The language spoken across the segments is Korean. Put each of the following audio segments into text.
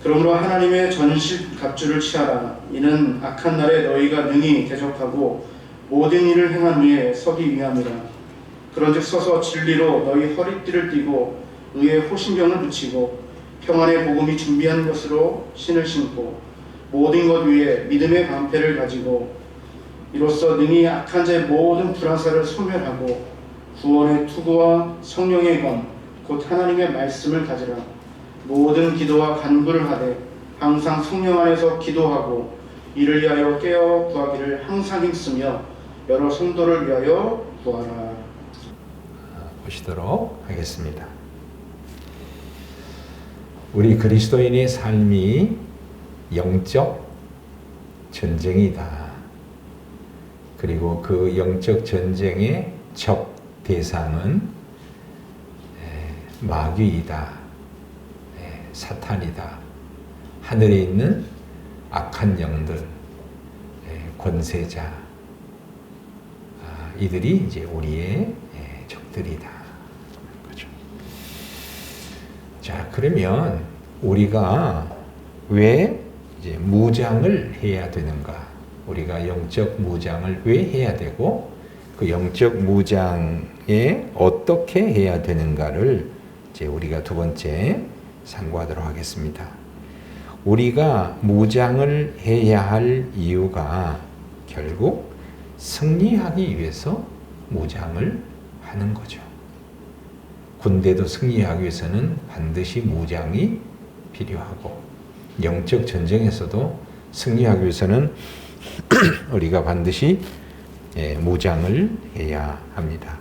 그러므로 하나님의 전실 갑주를 취하라. 이는 악한 날에 너희가 능히 대적하고 모든 일을 행한 후에 서기 위함이라. 그런즉 서서 진리로 너희 허리띠를 띠고 의의 호신병을 붙이고 평안의 복음이 준비한 것으로 신을 신고 모든 것 위에 믿음의 방패를 가지고 이로써 능히 악한 자의 모든 불화살을 소멸하고 구원의 투구와 성령의 검 곧 하나님의 말씀을 가지라. 모든 기도와 간구를 하되 항상 성령 안에서 기도하고 이를 위하여 깨어 구하기를 항상 힘쓰며 여러 성도를 위하여 구하라. 보시도록 하겠습니다. 우리 그리스도인의 삶이 영적 전쟁이다. 그리고 그 영적 전쟁의 적 대상은 마귀이다. 사탄이다. 하늘에 있는 악한 영들, 권세자, 이들이 이제 우리의 적들이다. 그렇죠. 자, 그러면 우리가 왜 이제 무장을 해야 되는가? 우리가 영적 무장을 왜 해야 되고, 그 영적 무장에 어떻게 해야 되는가를 이제 우리가 두 번째 상고하도록 하겠습니다. 우리가 무장을 해야 할 이유가 결국 승리하기 위해서 무장을 하는 거죠. 군대도 승리하기 위해서는 반드시 무장이 필요하고, 영적 전쟁에서도 승리하기 위해서는 우리가 반드시 무장을 해야 합니다.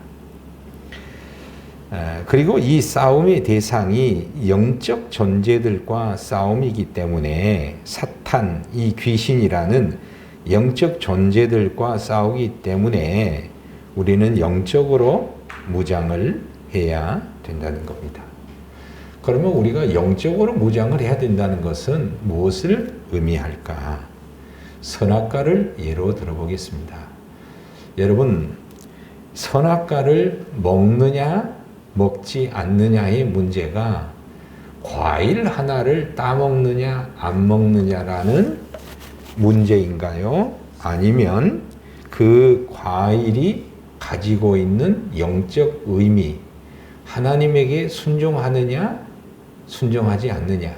그리고 이 싸움의 대상이 영적 존재들과 싸움이기 때문에 사탄, 이 귀신이라는 영적 존재들과 싸우기 때문에 우리는 영적으로 무장을 해야 된다는 겁니다. 그러면 우리가 영적으로 무장을 해야 된다는 것은 무엇을 의미할까? 선악과를 예로 들어보겠습니다. 여러분, 선악과를 먹느냐 먹지 않느냐의 문제가 과일 하나를 따먹느냐 안 먹느냐라는 문제인가요? 아니면 그 과일이 가지고 있는 영적 의미, 하나님에게 순종하느냐 순종하지 않느냐,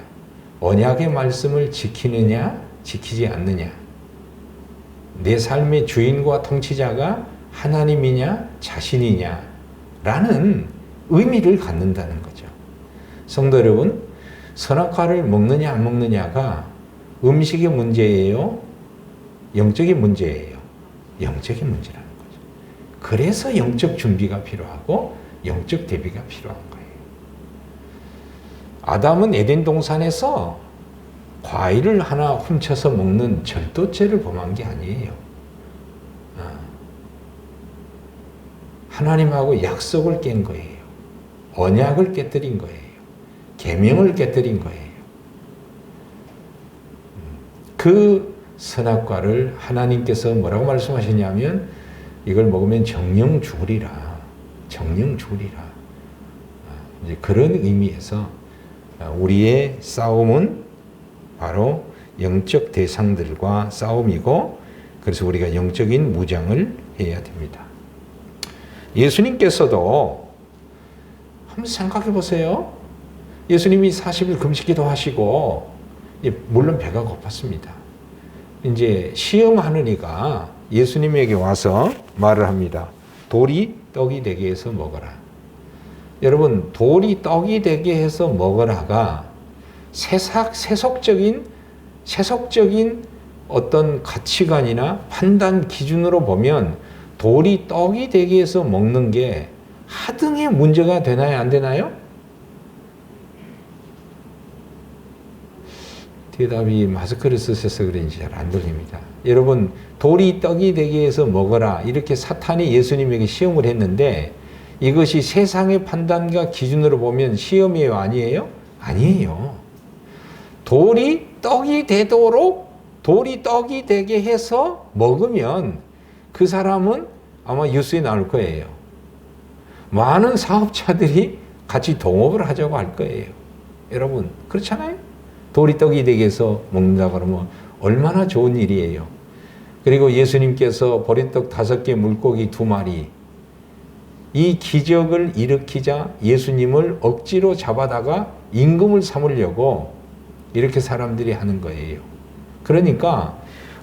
언약의 말씀을 지키느냐 지키지 않느냐, 내 삶의 주인과 통치자가 하나님이냐 자신이냐 라는 의미를 갖는다는 거죠. 성도 여러분, 선악과를 먹느냐 안 먹느냐가 음식의 문제예요? 영적인 문제예요? 영적인 문제라는 거죠. 그래서 영적 준비가 필요하고 영적 대비가 필요한 거예요. 아담은 에덴 동산에서 과일을 하나 훔쳐서 먹는 절도죄를 범한 게 아니에요. 하나님하고 약속을 깬 거예요. 언약을 깨뜨린 거예요. 계명을 깨뜨린 거예요. 그 선악과를 하나님께서 뭐라고 말씀하셨냐면 이걸 먹으면 정령 죽으리라. 정령 죽으리라. 이제 그런 의미에서 우리의 싸움은 바로 영적 대상들과 싸움이고, 그래서 우리가 영적인 무장을 해야 됩니다. 예수님께서도 한번 생각해 보세요. 예수님이 40일 금식기도 하시고, 물론 배가 고팠습니다. 이제 시험하느니가 예수님에게 와서 말을 합니다. 돌이 떡이 되게 해서 먹어라. 여러분, 돌이 떡이 되게 해서 먹어라가 세속적인 어떤 가치관이나 판단 기준으로 보면 돌이 떡이 되게 해서 먹는 게 하등의 문제가 되나요? 안 되나요? 대답이 마스크를 쓰셔서 그런지 잘 안 들립니다. 여러분, 돌이 떡이 되게 해서 먹어라. 이렇게 사탄이 예수님에게 시험을 했는데 이것이 세상의 판단과 기준으로 보면 시험이에요? 아니에요? 아니에요. 돌이 떡이 되게 해서 먹으면 그 사람은 아마 뉴스에 나올 거예요. 많은 사업자들이 같이 동업을 하자고 할 거예요. 여러분, 그렇잖아요? 돌이 떡이 되게 해서 먹는다 그러면 얼마나 좋은 일이에요. 그리고 예수님께서 보리떡 5개, 물고기 2마리, 이 기적을 일으키자 예수님을 억지로 잡아다가 임금을 삼으려고 이렇게 사람들이 하는 거예요. 그러니까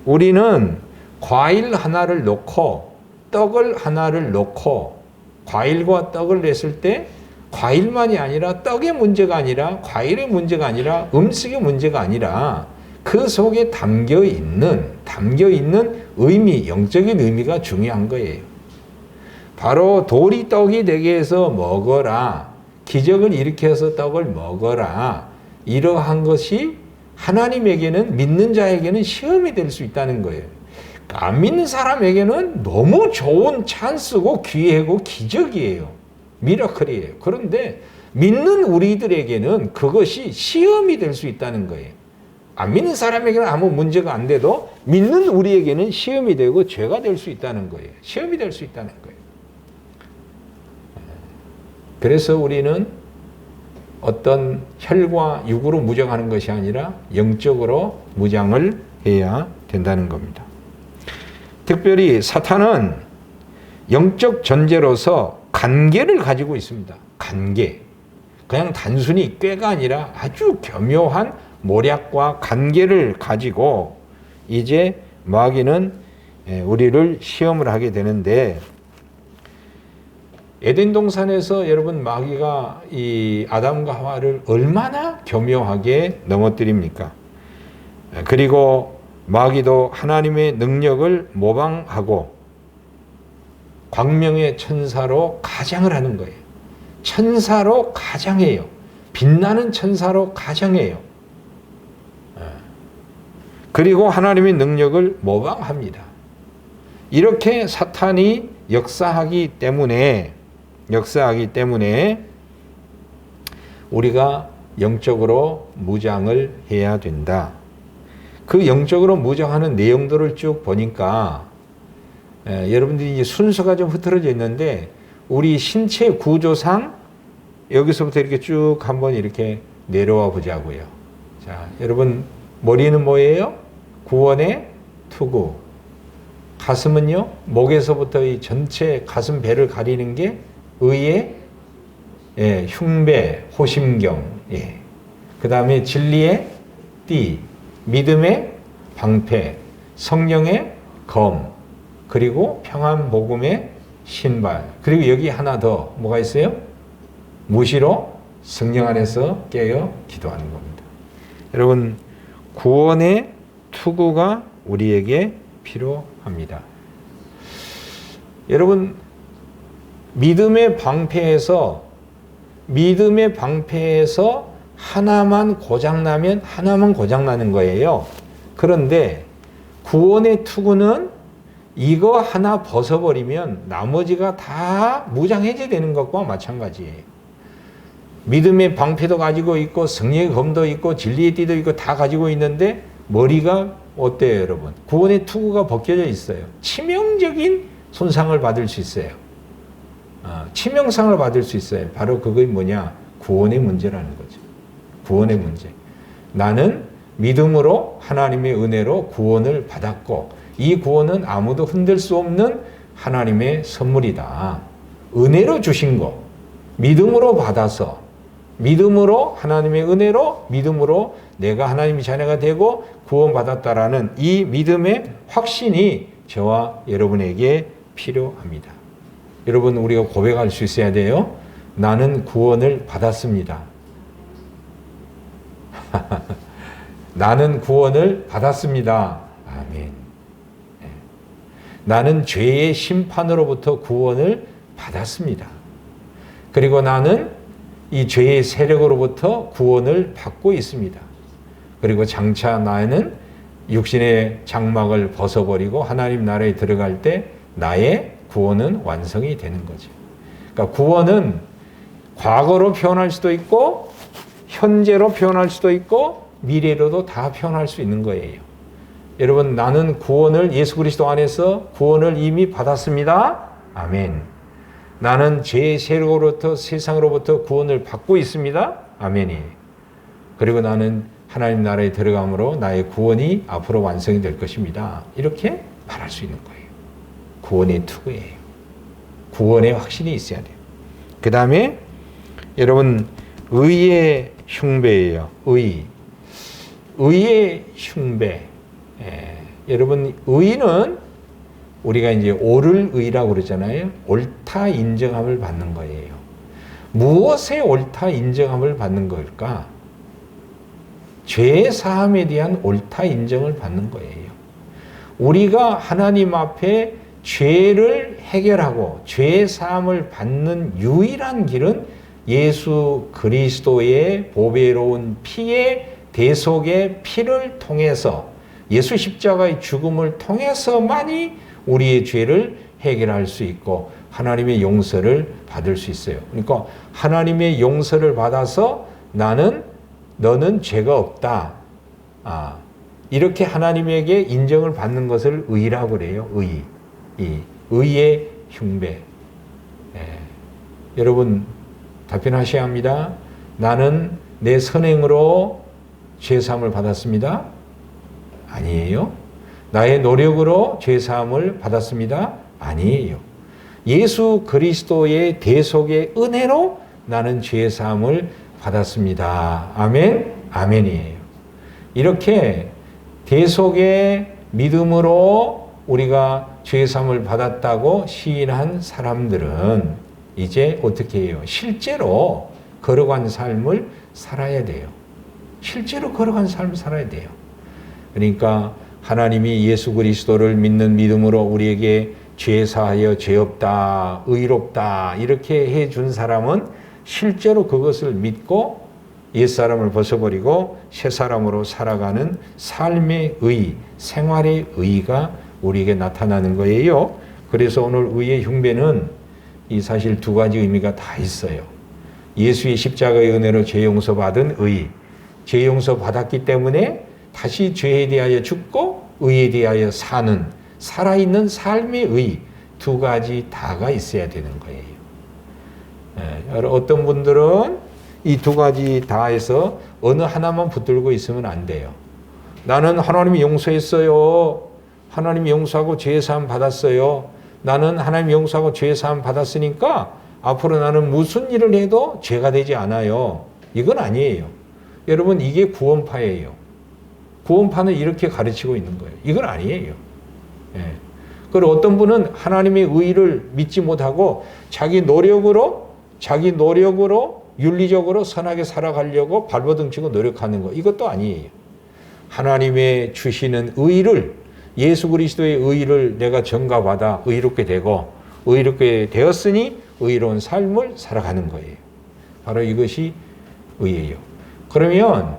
우리는 과일 하나를 놓고 떡을 하나를 놓고 과일과 떡을 냈을 때 과일만이 아니라 떡의 문제가 아니라 과일의 문제가 아니라 음식의 문제가 아니라 그 속에 담겨 있는 의미, 영적인 의미가 중요한 거예요. 바로 돌이 떡이 되게 해서 먹어라. 기적을 일으켜서 떡을 먹어라. 이러한 것이 하나님에게는, 믿는 자에게는 시험이 될 수 있다는 거예요. 안 믿는 사람에게는 너무 좋은 찬스고 기회고 기적이에요. 미라클이에요. 그런데 믿는 우리들에게는 그것이 시험이 될 수 있다는 거예요. 안 믿는 사람에게는 아무 문제가 안 돼도 믿는 우리에게는 시험이 되고 죄가 될 수 있다는 거예요. 시험이 될 수 있다는 거예요. 그래서 우리는 어떤 혈과 육으로 무장하는 것이 아니라 영적으로 무장을 해야 된다는 겁니다. 특별히 사탄은 영적 존재로서 관계를 가지고 있습니다. 관계. 그냥 단순히 꾀가 아니라 아주 교묘한 모략과 관계를 가지고 이제 마귀는 우리를 시험을 하게 되는데, 에덴 동산에서 여러분 마귀가 이 아담과 하와를 얼마나 교묘하게 넘어뜨립니까? 그리고 마귀도 하나님의 능력을 모방하고 광명의 천사로 가장을 하는 거예요. 천사로 가장해요. 빛나는 천사로 가장해요. 그리고 하나님의 능력을 모방합니다. 이렇게 사탄이 역사하기 때문에 우리가 영적으로 무장을 해야 된다. 그 영적으로 무장하는 내용들을 쭉 보니까 여러분들이 이제 순서가 좀 흐트러져 있는데, 우리 신체 구조상 여기서부터 이렇게 쭉 한번 이렇게 내려와 보자고요. 자, 여러분 머리는 뭐예요? 구원의 투구. 가슴은요, 목에서부터 이 전체 가슴 배를 가리는 게 의의 흉배, 호심경. 그 다음에 진리의 띠, 믿음의 방패, 성령의 검, 그리고 평안 복음의 신발. 그리고 여기 하나 더 뭐가 있어요? 무시로 성령 안에서 깨어 기도하는 겁니다. 여러분, 구원의 투구가 우리에게 필요합니다. 여러분, 믿음의 방패에서 하나만 고장나면 하나만 고장나는 거예요. 그런데 구원의 투구는 이거 하나 벗어버리면 나머지가 다 무장해제되는 것과 마찬가지예요. 믿음의 방패도 가지고 있고 성령의 검도 있고 진리의 띠도 있고 다 가지고 있는데 머리가 어때요, 여러분? 구원의 투구가 벗겨져 있어요. 치명적인 손상을 받을 수 있어요. 치명상을 받을 수 있어요. 바로 그게 뭐냐? 구원의 문제라는 거죠. 구원의 문제. 나는 믿음으로 하나님의 은혜로 구원을 받았고, 이 구원은 아무도 흔들 수 없는 하나님의 선물이다. 은혜로 주신 거, 믿음으로 받아서, 믿음으로 하나님의 은혜로, 믿음으로 내가 하나님의 자녀가 되고 구원받았다라는 이 믿음의 확신이 저와 여러분에게 필요합니다. 여러분, 우리가 고백할 수 있어야 돼요. 나는 구원을 받았습니다. 나는 구원을 받았습니다. 아멘. 나는 죄의 심판으로부터 구원을 받았습니다. 그리고 나는 이 죄의 세력으로부터 구원을 받고 있습니다. 그리고 장차 나는 육신의 장막을 벗어버리고 하나님 나라에 들어갈 때 나의 구원은 완성이 되는 거죠. 그러니까 구원은 과거로 표현할 수도 있고 현재로 표현할 수도 있고 미래로도 다 표현할 수 있는 거예요. 여러분, 나는 구원을 예수 그리스도 안에서 구원을 이미 받았습니다. 아멘. 나는 죄의 세력으로부터 세상으로부터 구원을 받고 있습니다. 아멘이. 그리고 나는 하나님 나라에 들어감으로 나의 구원이 앞으로 완성이 될 것입니다. 이렇게 말할 수 있는 거예요. 구원의 투구예요. 구원의 확신이 있어야 돼요. 그 다음에 여러분 의의 흉배예요. 의의 흉배. 여러분 의는 우리가 이제 옳을 의라고 그러잖아요. 옳다 인정함을 받는 거예요. 무엇에 옳다 인정함을 받는 걸까? 죄 사함에 대한 옳다 인정을 받는 거예요. 우리가 하나님 앞에 죄를 해결하고 죄 사함을 받는 유일한 길은 예수 그리스도의 보배로운 피의 대속의 피를 통해서 예수 십자가의 죽음을 통해서만이 우리의 죄를 해결할 수 있고 하나님의 용서를 받을 수 있어요. 그러니까 하나님의 용서를 받아서 너는 죄가 없다. 이렇게 하나님에게 인정을 받는 것을 의라고 그래요. 의의 흉배. 여러분 답변하셔야 합니다. 나는 내 선행으로 죄사함을 받았습니다. 아니에요. 나의 노력으로 죄사함을 받았습니다. 아니에요. 예수 그리스도의 대속의 은혜로 나는 죄사함을 받았습니다. 아멘? 아멘이에요. 이렇게 대속의 믿음으로 우리가 죄사함을 받았다고 시인한 사람들은 이제 어떻게 해요? 실제로 걸어간 삶을 살아야 돼요. 실제로 걸어간 삶을 살아야 돼요. 그러니까 하나님이 예수 그리스도를 믿는 믿음으로 우리에게 죄사하여 죄 없다, 의롭다 이렇게 해준 사람은 실제로 그것을 믿고 옛사람을 벗어버리고 새사람으로 살아가는 삶의 의, 생활의 의가 우리에게 나타나는 거예요. 그래서 오늘 의의 흉배는 이 사실 두 가지 의미가 다 있어요. 예수의 십자가의 은혜로 죄 용서받은 의, 죄 용서받았기 때문에 다시 죄에 대하여 죽고 의에 대하여 사는 살아있는 삶의 의, 두 가지 다가 있어야 되는 거예요. 어떤 분들은 이 두 가지 다에서 어느 하나만 붙들고 있으면 안 돼요. 나는 하나님이 용서했어요. 하나님이 용서하고 죄사함 받았어요. 나는 하나님 용서하고 죄사함 받았으니까 앞으로 나는 무슨 일을 해도 죄가 되지 않아요. 이건 아니에요. 여러분 이게 구원파예요. 구원파는 이렇게 가르치고 있는 거예요. 이건 아니에요. 그리고 어떤 분은 하나님의 의를 믿지 못하고 자기 노력으로 윤리적으로 선하게 살아가려고 발버둥 치고 노력하는 거. 이것도 아니에요. 하나님의 주시는 의를 예수 그리스도의 의를 내가 전가받아 의롭게 되고 의롭게 되었으니 의로운 삶을 살아가는 거예요. 바로 이것이 의예요. 그러면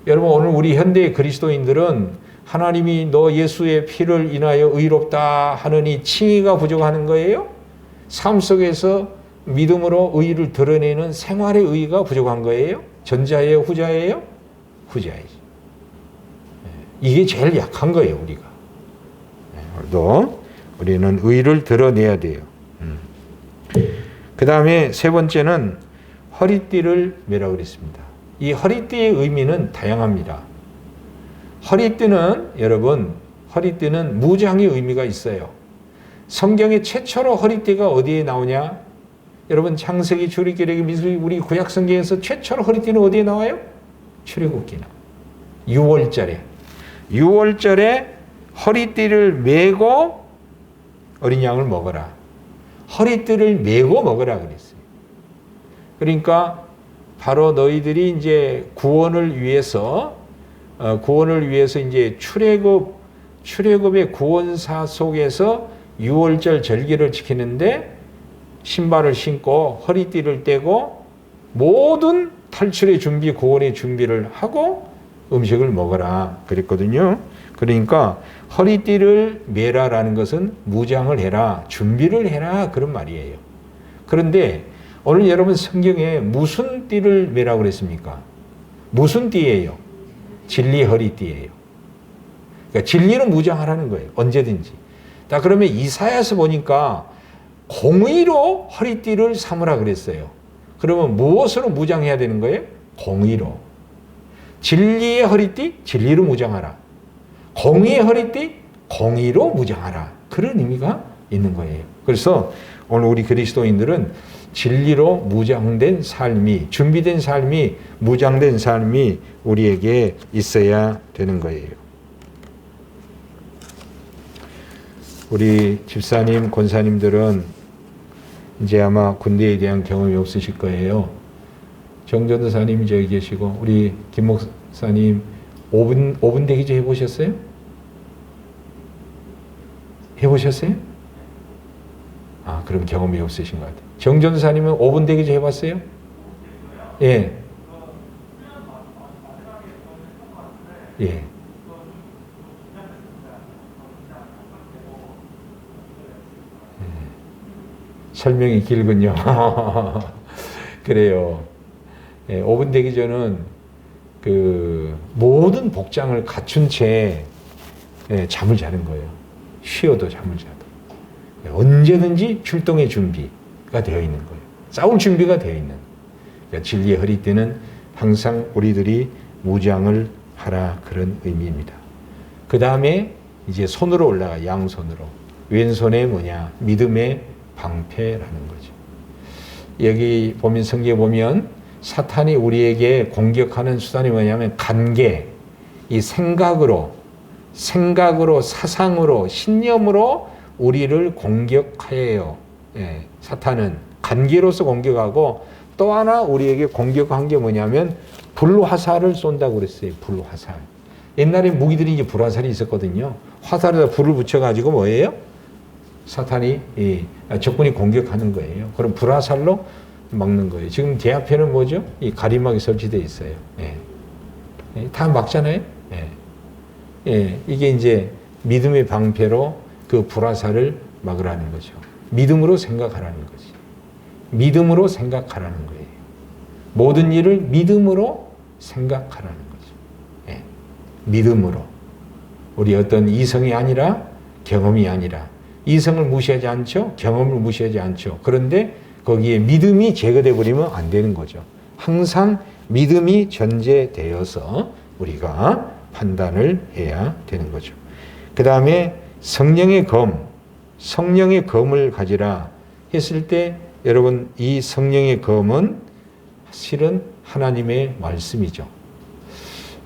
여러분 오늘 우리 현대의 그리스도인들은 하나님이 너 예수의 피를 인하여 의롭다 하느니 칭의가 부족하는 거예요? 삶 속에서 믿음으로 의를 드러내는 생활의 의가 부족한 거예요? 전자예요? 후자예요? 후자이죠. 이게 제일 약한 거예요, 우리가. 오늘도 우리는 의를 드러내야 돼요. 그 다음에 세 번째는 허리띠를 매라고 그랬습니다. 이 허리띠의 의미는 다양합니다. 허리띠는 무장의 의미가 있어요. 성경에 최초로 허리띠가 어디에 나오냐? 여러분 창세기, 출애굽기, 민수기 우리 구약 성경에서 최초로 허리띠는 어디에 나와요? 출애굽기 나와요. 6월절에 허리띠를 메고 어린 양을 먹어라. 허리띠를 메고 먹으라 그랬어요. 그러니까 바로 너희들이 이제 구원을 위해서 이제 출애굽의 구원사 속에서 6월절 절기를 지키는데 신발을 신고 허리띠를 떼고 모든 탈출의 준비, 구원의 준비를 하고 음식을 먹어라 그랬거든요. 그러니까 허리띠를 매라라는 것은 무장을 해라, 준비를 해라 그런 말이에요. 그런데 오늘 여러분 성경에 무슨 띠를 매라고 그랬습니까? 무슨 띠예요? 진리 허리띠예요. 그러니까 진리는 무장하라는 거예요. 언제든지. 자, 그러면 이사야서 보니까 공의로 허리띠를 삼으라 그랬어요. 그러면 무엇으로 무장해야 되는 거예요? 공의로. 진리의 허리띠 진리로 무장하라. 공의의 허리띠 공의로 무장하라. 그런 의미가 있는 거예요. 그래서 오늘 우리 그리스도인들은 진리로 무장된 삶이, 준비된 삶이, 무장된 삶이 우리에게 있어야 되는 거예요. 우리 집사님, 권사님들은 이제 아마 군대에 대한 경험이 없으실 거예요. 정전도사님 저기 계시고, 우리 김 목사님 5분 대기조 해보셨어요? 해보셨어요? 아, 그럼 경험이 없으신 것 같아요. 정전도사님은 5분 대기조 해봤어요? 예. 예. 설명이 길군요. 그래요. 예, 5분 대기전은 그 모든 복장을 갖춘 채 잠을 자는 거예요. 쉬어도 잠을 자도. 언제든지 출동의 준비가 되어 있는 거예요. 싸울 준비가 되어 있는. 그러니까 진리의 허리띠는 항상 우리들이 무장을 하라, 그런 의미입니다. 그 다음에 이제 손으로 올라가, 양손으로. 왼손에 뭐냐? 믿음의 방패라는 거죠. 여기 보면, 성경에 보면 사탄이 우리에게 공격하는 수단이 뭐냐면 관계, 이 생각으로, 사상으로, 신념으로 우리를 공격해요. 예, 사탄은 관계로서 공격하고, 또 하나 우리에게 공격한 게 뭐냐면 불화살을 쏜다고 그랬어요. 불화살. 옛날에 무기들이 이제 불화살이 있었거든요. 화살에다 불을 붙여가지고 뭐예요? 사탄이, 적군이 공격하는 거예요. 그럼 불화살로 막는 거예요. 지금 제 앞에는 뭐죠? 이 가림막이 설치되어 있어요. 다 막잖아요. 이게 이제 믿음의 방패로 그 불화살을 막으라는 거죠. 믿음으로 생각하라는 거지. 믿음으로 생각하라는 거예요. 모든 일을 믿음으로 생각하라는 거죠. 믿음으로. 우리 어떤 이성이 아니라, 경험이 아니라, 이성을 무시하지 않죠. 경험을 무시하지 않죠. 그런데 거기에 믿음이 제거되어 버리면 안 되는 거죠. 항상 믿음이 전제되어서 우리가 판단을 해야 되는 거죠. 그 다음에 성령의 검을 가지라 했을 때, 여러분, 이 성령의 검은 실은 하나님의 말씀이죠.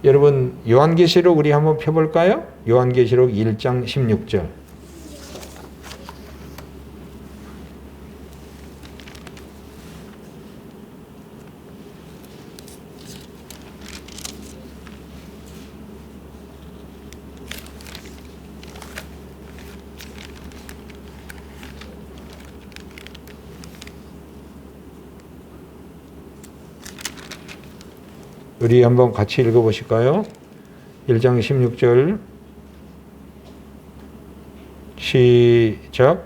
여러분, 요한계시록 우리 한번 펴볼까요? 요한계시록 1장 16절. 우리 한번 같이 읽어보실까요? 1장 16절 시작.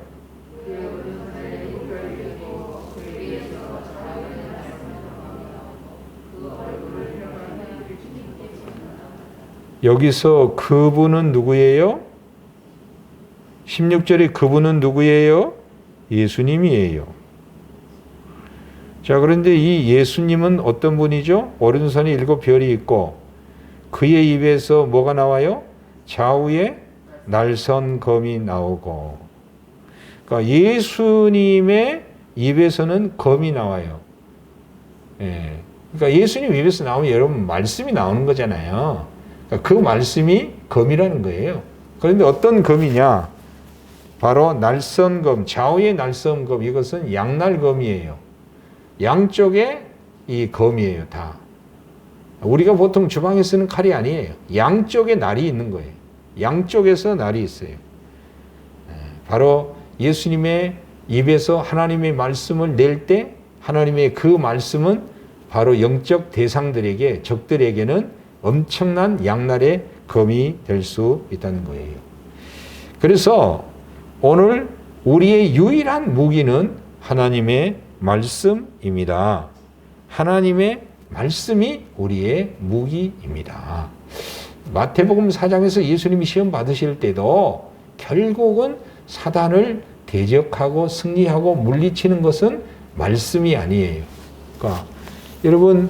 여기서 그분은 누구예요? 16절에 그분은 누구예요? 예수님이에요. 자, 그런데 이 예수님은 어떤 분이죠? 오른손에 7별이 있고 그의 입에서 뭐가 나와요? 좌우에 날선 검이 나오고. 그러니까 예수님의 입에서는 검이 나와요. 그러니까 예수님 입에서 나오면 여러분 말씀이 나오는 거잖아요. 그러니까 그 말씀이 검이라는 거예요. 그런데 어떤 검이냐? 바로 날선 검, 좌우의 날선 검. 이것은 양날검이에요. 양쪽에 이 검이에요, 다. 우리가 보통 주방에 쓰는 칼이 아니에요. 양쪽에 날이 있는 거예요. 양쪽에서 날이 있어요. 바로 예수님의 입에서 하나님의 말씀을 낼 때 하나님의 그 말씀은 바로 영적 대상들에게, 적들에게는 엄청난 양날의 검이 될 수 있다는 거예요. 그래서 오늘 우리의 유일한 무기는 하나님의 말씀입니다. 하나님의 말씀이 우리의 무기입니다. 마태복음 4장에서 예수님이 시험 받으실 때도 결국은 사단을 대적하고 승리하고 물리치는 것은 말씀이 아니에요. 그러니까 여러분,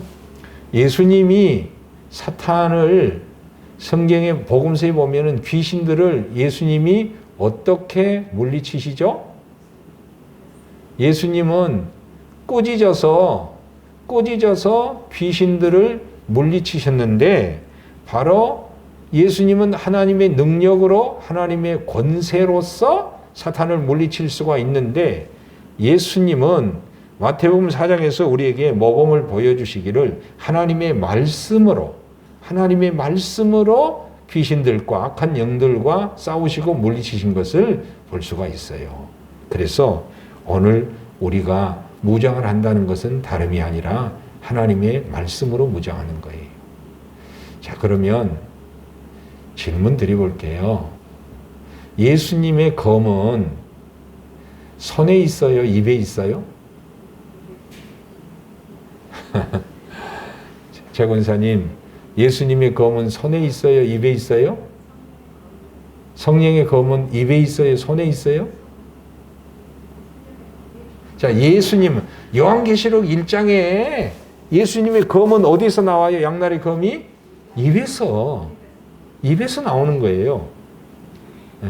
예수님이 사탄을 성경의 복음서에 보면은 귀신들을 예수님이 어떻게 물리치시죠? 예수님은 꾸짖어서 귀신들을 물리치셨는데 바로 예수님은 하나님의 능력으로 하나님의 권세로서 사탄을 물리칠 수가 있는데 예수님은 마태복음 4장에서 우리에게 모범을 보여주시기를 하나님의 말씀으로 귀신들과 악한 영들과 싸우시고 물리치신 것을 볼 수가 있어요. 그래서 오늘 우리가 무장을 한다는 것은 다름이 아니라 하나님의 말씀으로 무장하는 거예요. 자, 그러면 질문 드려볼게요. 예수님의 검은 손에 있어요? 입에 있어요? 최 권사님, 예수님의 검은 손에 있어요? 입에 있어요? 성령의 검은 입에 있어요? 손에 있어요? 자, 예수님은 요한계시록 1장에 예수님의 검은 어디서 나와요? 양날의 검이? 입에서 나오는 거예요. 네.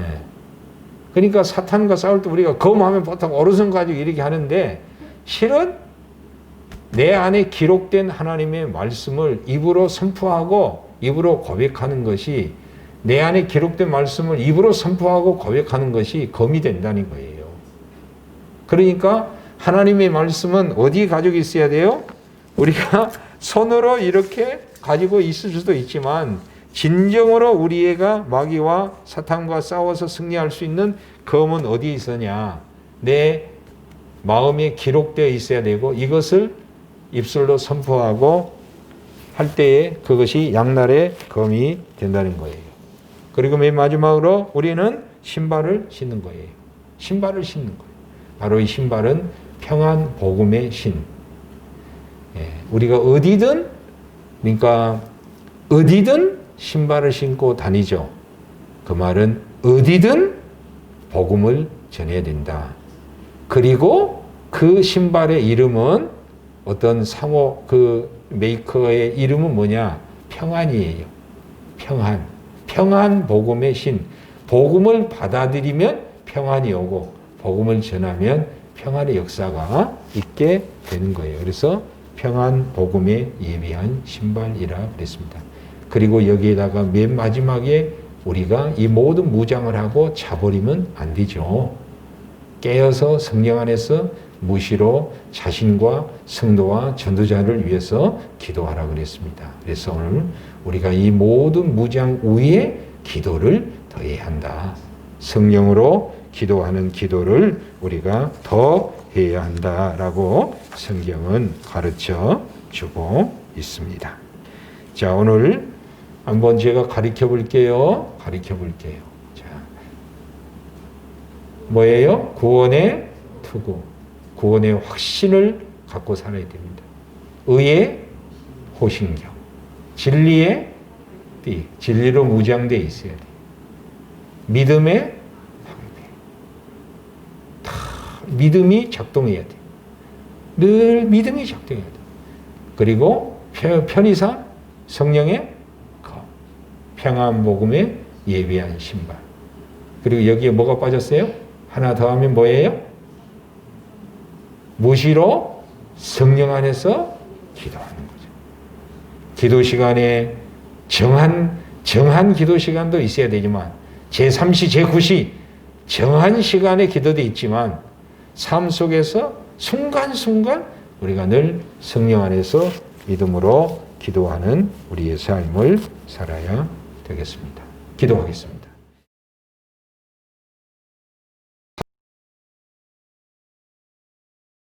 그러니까 사탄과 싸울 때 우리가 검하면 보통 오른손 가지고 이렇게 하는데 실은 내 안에 기록된 하나님의 말씀을 입으로 선포하고 입으로 고백하는 것이 내 안에 기록된 말씀을 입으로 선포하고 고백하는 것이 검이 된다는 거예요. 그러니까 하나님의 말씀은 어디 가지고 있어야 돼요? 우리가 손으로 이렇게 가지고 있을 수도 있지만 진정으로 우리가 마귀와 사탄과 싸워서 승리할 수 있는 검은 어디에 있으냐? 내 마음에 기록되어 있어야 되고 이것을 입술로 선포하고 할 때에 그것이 양날의 검이 된다는 거예요. 그리고 맨 마지막으로 우리는 신발을 신는 거예요. 신발을 신는 거예요. 바로 이 신발은 평안 복음의 신. 우리가 어디든 신발을 신고 다니죠. 그 말은 어디든 복음을 전해야 된다. 그리고 그 신발의 이름은 어떤 상호 그 메이커의 이름은 뭐냐? 평안이에요. 평안 복음의 신. 복음을 받아들이면 평안이 오고 복음을 전하면 평안의 역사가 있게 되는 거예요. 그래서 평안 복음에 예비한 신발이라 그랬습니다. 그리고 여기에다가 맨 마지막에 우리가 이 모든 무장을 하고 자버리면 안 되죠. 깨어서 성령 안에서 무시로 자신과 성도와 전도자를 위해서 기도하라 그랬습니다. 그래서 오늘 우리가 이 모든 무장 위에 기도를 더해야 한다. 성령으로 기도하는 기도를 우리가 더 해야 한다라고 성경은 가르쳐 주고 있습니다. 자, 오늘 한번 제가 가르쳐 볼게요. 자, 뭐예요? 구원의 투구. 구원의 확신을 갖고 살아야 됩니다. 의의 호신경. 진리의 띠. 진리로 무장되어 있어야 돼요. 믿음의 방패. 다 믿음이 작동해야 돼요. 늘 믿음이 작동해야 돼요. 그리고 편의상 성령의 평안 복음에 예비한 신발. 그리고 여기에 뭐가 빠졌어요? 하나 더 하면 뭐예요? 무시로 성령 안에서 기도하는 거죠. 기도 시간에 정한 기도 시간도 있어야 되지만 제3시, 제9시 정한 시간의 기도도 있지만 삶 속에서 순간순간 우리가 늘 성령 안에서 믿음으로 기도하는 우리의 삶을 살아야 되겠습니다. 기도하겠습니다.